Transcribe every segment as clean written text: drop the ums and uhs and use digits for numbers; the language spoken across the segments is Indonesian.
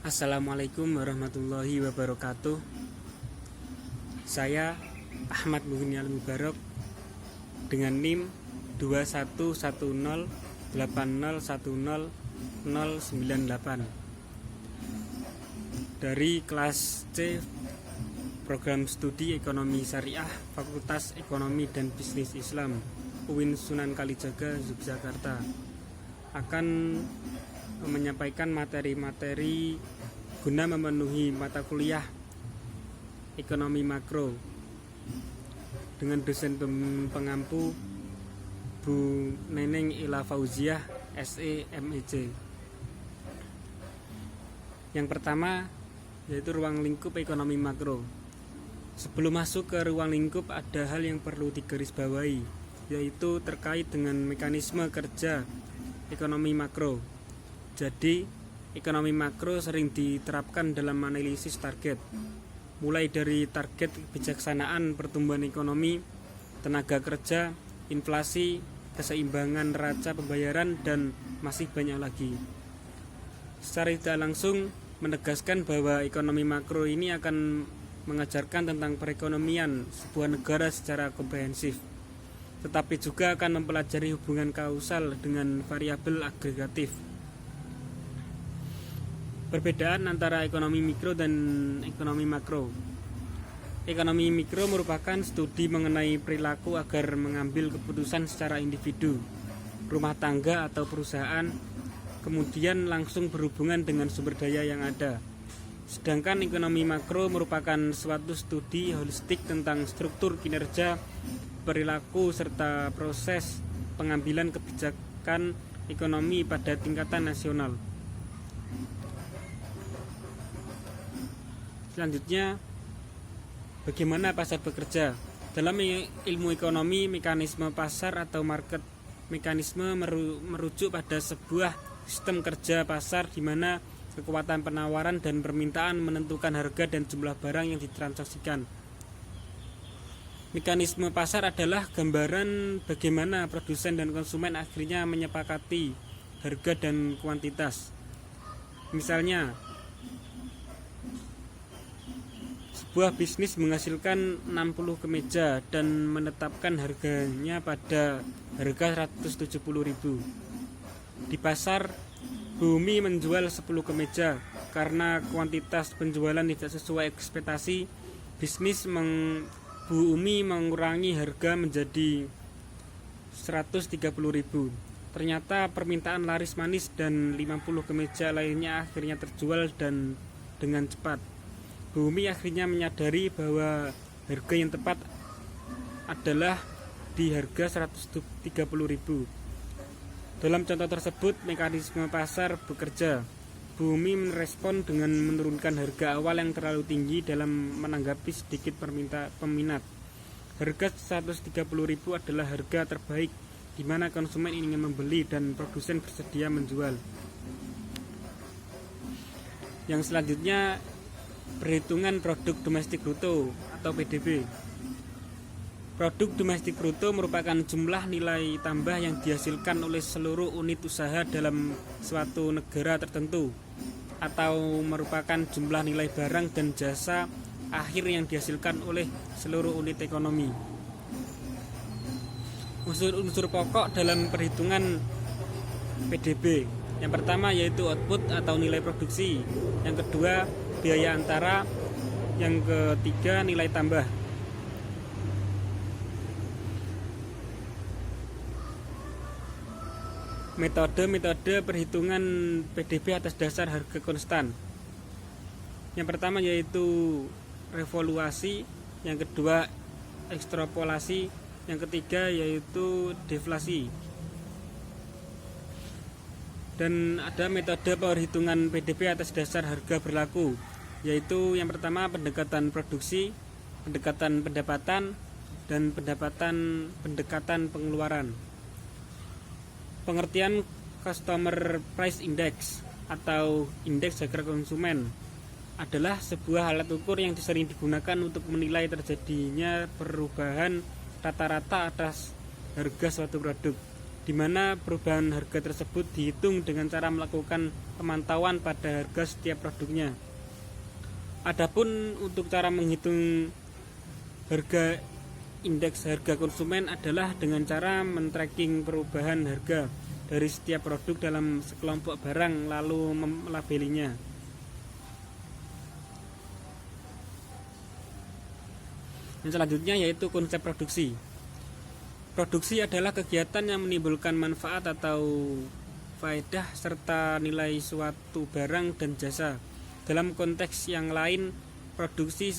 Assalamualaikum warahmatullahi wabarakatuh. Saya Ahmad Muhyiddin Al-Mubarak dengan NIM 2110801098 dari kelas C Program Studi Ekonomi Syariah Fakultas Ekonomi dan Bisnis Islam UIN Sunan Kalijaga, Yogyakarta, akan menyampaikan materi-materi guna memenuhi mata kuliah ekonomi makro dengan dosen pengampu Bu Neneng Ila Fauziah SE MEC. Yang pertama yaitu ruang lingkup ekonomi makro. Sebelum masuk ke ruang lingkup, ada hal yang perlu digarisbawahi, yaitu terkait dengan mekanisme kerja ekonomi makro. Jadi, ekonomi makro sering diterapkan dalam analisis target, mulai dari target kebijaksanaan pertumbuhan ekonomi, tenaga kerja, inflasi, keseimbangan neraca pembayaran, dan masih banyak lagi. Secara tidak langsung menegaskan bahwa ekonomi makro ini akan mengajarkan tentang perekonomian sebuah negara secara komprehensif, tetapi juga akan mempelajari hubungan kausal dengan variabel agregatif. Perbedaan antara ekonomi mikro dan ekonomi makro. Ekonomi mikro merupakan studi mengenai perilaku agar mengambil keputusan secara individu, rumah tangga atau perusahaan, kemudian langsung berhubungan dengan sumber daya yang ada. Sedangkan ekonomi makro merupakan suatu studi holistik tentang struktur kinerja, perilaku, serta proses pengambilan kebijakan ekonomi pada tingkatan nasional. Selanjutnya, bagaimana pasar bekerja? Dalam ilmu ekonomi, mekanisme pasar atau market mekanisme merujuk pada sebuah sistem kerja pasar di mana kekuatan penawaran dan permintaan menentukan harga dan jumlah barang yang ditransaksikan. Mekanisme pasar adalah gambaran bagaimana produsen dan konsumen akhirnya menyepakati harga dan kuantitas. Misalnya, sebuah bisnis menghasilkan 60 kemeja dan menetapkan harganya pada harga 170.000. Di pasar, Bumi menjual 10 kemeja. Karena kuantitas penjualan tidak sesuai ekspektasi, bisnis Bumi mengurangi harga menjadi 130.000. Ternyata permintaan laris manis dan 50 kemeja lainnya akhirnya terjual dan dengan cepat. Bumi akhirnya menyadari bahwa harga yang tepat adalah di harga 130.000. Dalam contoh tersebut, mekanisme pasar bekerja. Bumi merespon dengan menurunkan harga awal yang terlalu tinggi dalam menanggapi sedikit peminat. Harga 130.000 adalah harga terbaik di mana konsumen ingin membeli dan produsen bersedia menjual. Yang selanjutnya, perhitungan produk domestik bruto atau PDB. Produk domestik bruto merupakan jumlah nilai tambah yang dihasilkan oleh seluruh unit usaha dalam suatu negara tertentu, atau merupakan jumlah nilai barang dan jasa akhir yang dihasilkan oleh seluruh unit ekonomi. Unsur-unsur pokok dalam perhitungan PDB. Yang pertama yaitu output atau nilai produksi, yang kedua biaya antara, yang ketiga nilai tambah. Metode perhitungan PDB atas dasar harga konstan. Yang pertama yaitu revaluasi, yang kedua ekstrapolasi, yang ketiga yaitu deflasi. Dan ada metode perhitungan PDB atas dasar harga berlaku, yaitu yang pertama pendekatan produksi, pendekatan pendapatan, dan pendekatan pengeluaran. Pengertian Customer Price Index atau indeks harga konsumen adalah sebuah alat ukur yang sering digunakan untuk menilai terjadinya perubahan rata-rata atas harga suatu produk. di mana perubahan harga tersebut dihitung dengan cara melakukan pemantauan pada harga setiap produknya. Adapun untuk cara menghitung harga, indeks harga konsumen adalah dengan cara men-tracking perubahan harga dari setiap produk dalam sekelompok barang lalu melabelinya. Yang selanjutnya yaitu konsep produksi. Produksi adalah kegiatan yang menimbulkan manfaat atau faedah serta nilai suatu barang dan jasa. Dalam konteks yang lain, produksi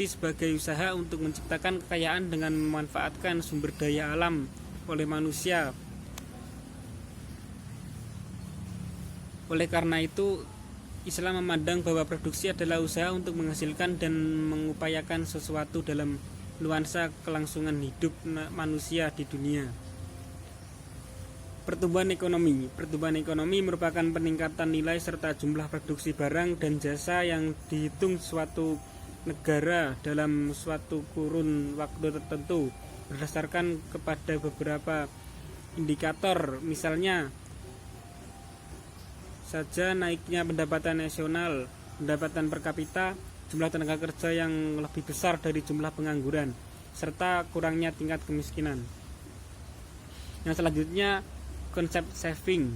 sebagai usaha untuk menciptakan kekayaan dengan memanfaatkan sumber daya alam oleh manusia. Oleh karena itu, Islam memandang bahwa produksi adalah usaha untuk menghasilkan dan mengupayakan sesuatu dalam nuansa kelangsungan hidup manusia di dunia. Pertumbuhan ekonomi merupakan peningkatan nilai serta jumlah produksi barang dan jasa yang dihitung suatu negara dalam suatu kurun waktu tertentu berdasarkan kepada beberapa indikator, misalnya saja naiknya pendapatan nasional, pendapatan per kapita, jumlah tenaga kerja yang lebih besar dari jumlah pengangguran, serta kurangnya tingkat kemiskinan. Yang selanjutnya, konsep saving.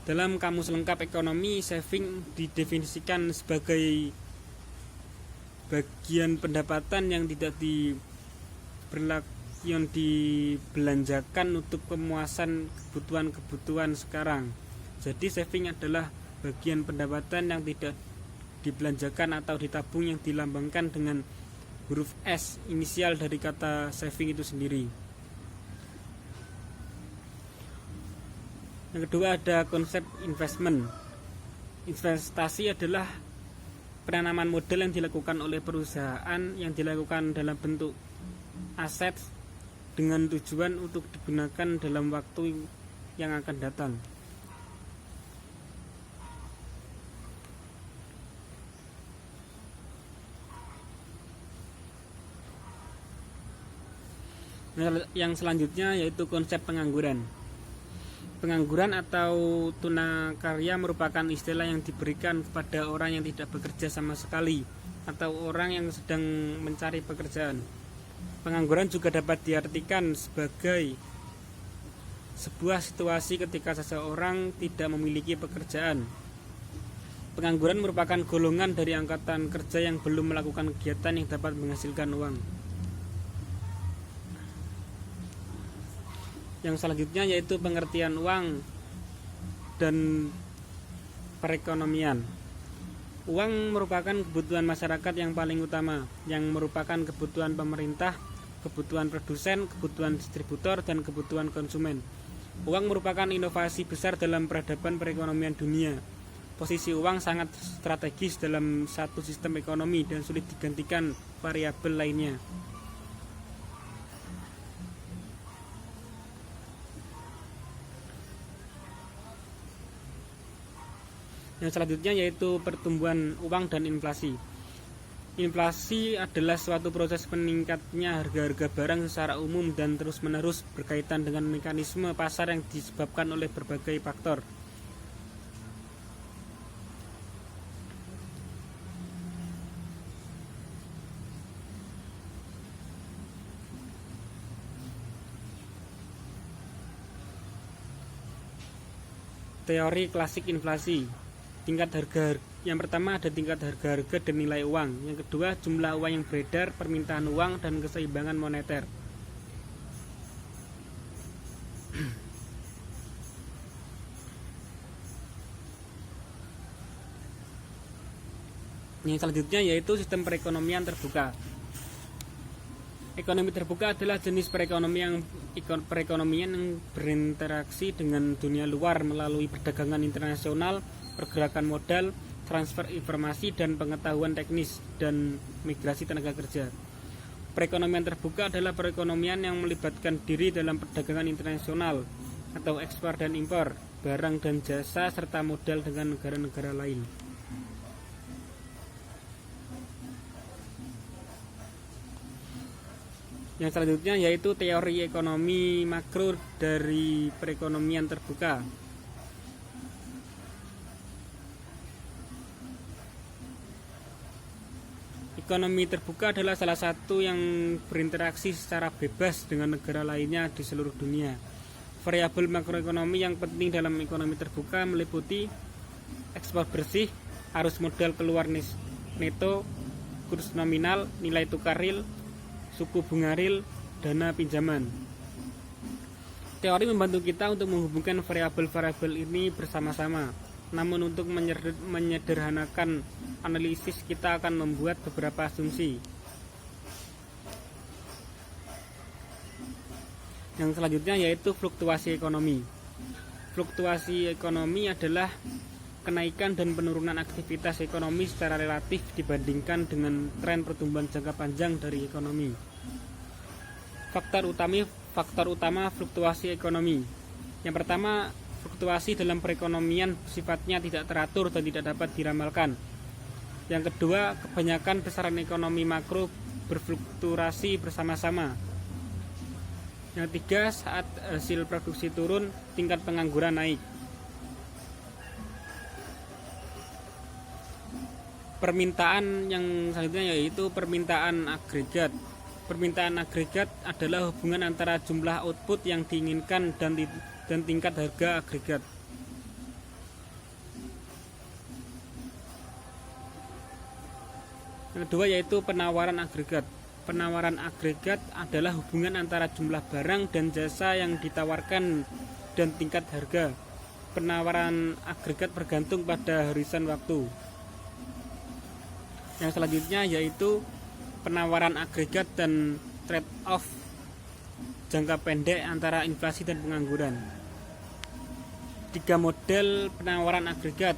Dalam kamus lengkap ekonomi, saving didefinisikan sebagai bagian pendapatan yang tidak dibelanjakan untuk pemuasan kebutuhan sekarang. Jadi saving adalah bagian pendapatan yang tidak dibelanjakan atau ditabung yang dilambangkan dengan huruf S, inisial dari kata saving itu sendiri. Yang kedua ada konsep investment. Investasi adalah penanaman modal yang dilakukan oleh perusahaan yang dilakukan dalam bentuk aset dengan tujuan untuk digunakan dalam waktu yang akan datang. Yang selanjutnya yaitu konsep pengangguran. Pengangguran atau tunakarya merupakan istilah yang diberikan kepada orang yang tidak bekerja sama sekali atau orang yang sedang mencari pekerjaan. Pengangguran juga dapat diartikan sebagai sebuah situasi ketika seseorang tidak memiliki pekerjaan. Pengangguran merupakan golongan dari angkatan kerja yang belum melakukan kegiatan yang dapat menghasilkan uang. Yang selanjutnya yaitu pengertian uang dan perekonomian. Uang merupakan kebutuhan masyarakat yang paling utama, yang merupakan kebutuhan pemerintah, kebutuhan produsen, kebutuhan distributor, dan kebutuhan konsumen. Uang merupakan inovasi besar dalam peradaban perekonomian dunia. Posisi uang sangat strategis dalam satu sistem ekonomi dan sulit digantikan variabel lainnya. Yang selanjutnya yaitu pertumbuhan uang dan inflasi. Inflasi adalah suatu proses meningkatnya harga-harga barang secara umum dan terus-menerus berkaitan dengan mekanisme pasar yang disebabkan oleh berbagai faktor. Teori klasik inflasi. Tingkat harga. Yang pertama ada tingkat harga-harga dan nilai uang. Yang kedua jumlah uang yang beredar, permintaan uang, dan keseimbangan moneter. Yang selanjutnya yaitu sistem perekonomian terbuka. Ekonomi terbuka adalah jenis perekonomian yang berinteraksi dengan dunia luar melalui perdagangan internasional, pergerakan modal, transfer informasi, dan pengetahuan teknis, dan migrasi tenaga kerja. Perekonomian terbuka adalah perekonomian yang melibatkan diri dalam perdagangan internasional atau ekspor dan impor, barang dan jasa, serta modal dengan negara-negara lain. Yang selanjutnya yaitu teori ekonomi makro dari perekonomian terbuka. Ekonomi terbuka adalah salah satu yang berinteraksi secara bebas dengan negara lainnya di seluruh dunia. Variabel makroekonomi yang penting dalam ekonomi terbuka meliputi ekspor bersih, arus modal keluar neto, kurs nominal, nilai tukar real, suku bunga real, dana pinjaman. Teori membantu kita untuk menghubungkan variabel-variabel ini bersama-sama. Namun untuk menyederhanakan analisis, kita akan membuat beberapa asumsi. Yang selanjutnya yaitu fluktuasi ekonomi. Fluktuasi ekonomi adalah kenaikan dan penurunan aktivitas ekonomi secara relatif dibandingkan dengan tren pertumbuhan jangka panjang dari ekonomi. Faktor utama fluktuasi ekonomi. Yang pertama, fluktuasi dalam perekonomian sifatnya tidak teratur dan tidak dapat diramalkan. Yang kedua, kebanyakan besaran ekonomi makro berfluktuasi bersama-sama. Yang tiga, saat hasil produksi turun, tingkat pengangguran naik. Permintaan yang selanjutnya yaitu permintaan agregat. Permintaan agregat adalah hubungan antara jumlah output yang diinginkan dan tingkat harga agregat. Yang kedua yaitu penawaran agregat. Penawaran agregat adalah hubungan antara jumlah barang dan jasa yang ditawarkan dan tingkat harga. Penawaran agregat bergantung pada horizon waktu. Yang selanjutnya yaitu penawaran agregat dan trade-off jangka pendek antara inflasi dan pengangguran. 3 model penawaran agregat.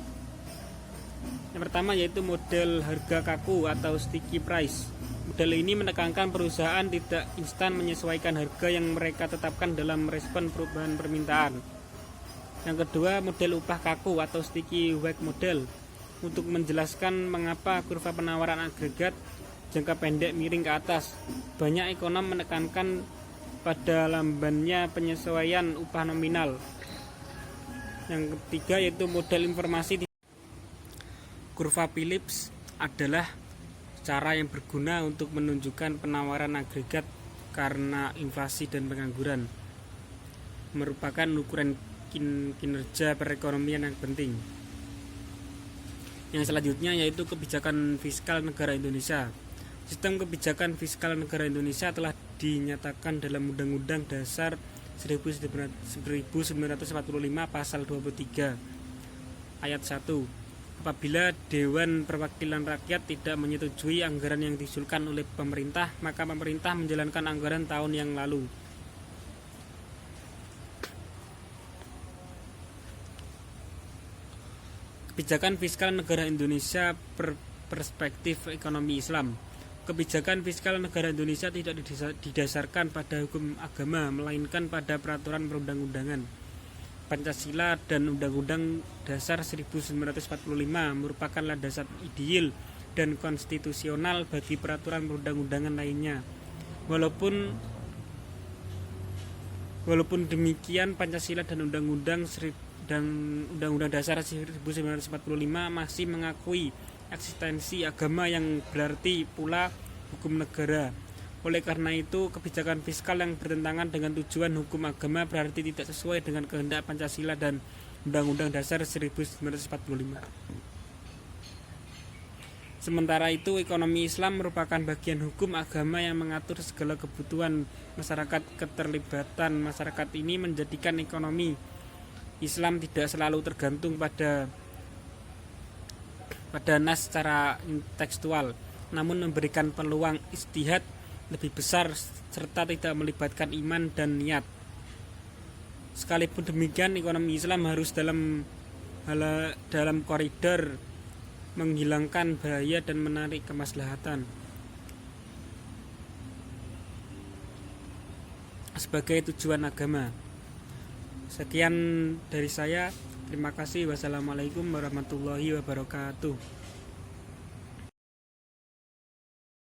Yang pertama yaitu model harga kaku atau sticky price. Model ini menekankan perusahaan tidak instan menyesuaikan harga yang mereka tetapkan dalam respon perubahan permintaan. Yang kedua, model upah kaku atau sticky wage model. Untuk menjelaskan mengapa kurva penawaran agregat jangka pendek miring ke atas, banyak ekonom menekankan pada lambannya penyesuaian upah nominal. Yang ketiga yaitu model informasi. Kurva Phillips adalah cara yang berguna untuk menunjukkan penawaran agregat karena inflasi dan pengangguran merupakan ukuran kinerja perekonomian yang penting. Yang selanjutnya yaitu kebijakan fiskal negara Indonesia. Sistem kebijakan fiskal negara Indonesia telah dinyatakan dalam Undang-Undang Dasar 1945 pasal 23 ayat 1. Apabila Dewan Perwakilan Rakyat tidak menyetujui anggaran yang diusulkan oleh pemerintah, maka pemerintah menjalankan anggaran tahun yang lalu. Kebijakan fiskal negara Indonesia perspektif ekonomi Islam. Kebijakan fiskal negara Indonesia tidak didasarkan pada hukum agama, melainkan pada peraturan perundang-undangan. Pancasila dan Undang-Undang Dasar 1945 merupakan landasan ideal dan konstitusional bagi peraturan perundang-undangan lainnya. Walaupun demikian, Pancasila dan Undang-Undang Dasar 1945 masih mengakui eksistensi agama yang berarti pula hukum negara. Oleh karena itu, kebijakan fiskal yang bertentangan dengan tujuan hukum agama berarti tidak sesuai dengan kehendak Pancasila dan Undang-Undang Dasar 1945. Sementara itu, ekonomi Islam merupakan bagian hukum agama yang mengatur segala kebutuhan masyarakat. Keterlibatan masyarakat ini menjadikan ekonomi Islam tidak selalu tergantung pada nas secara tekstual, namun memberikan peluang ijtihad lebih besar serta tidak melibatkan iman dan niat. Sekalipun demikian, ekonomi Islam harus dalam koridor menghilangkan bahaya dan menarik kemaslahatan. Sebagai tujuan agama. Sekian dari saya. Terima kasih. Wassalamualaikum warahmatullahi wabarakatuh.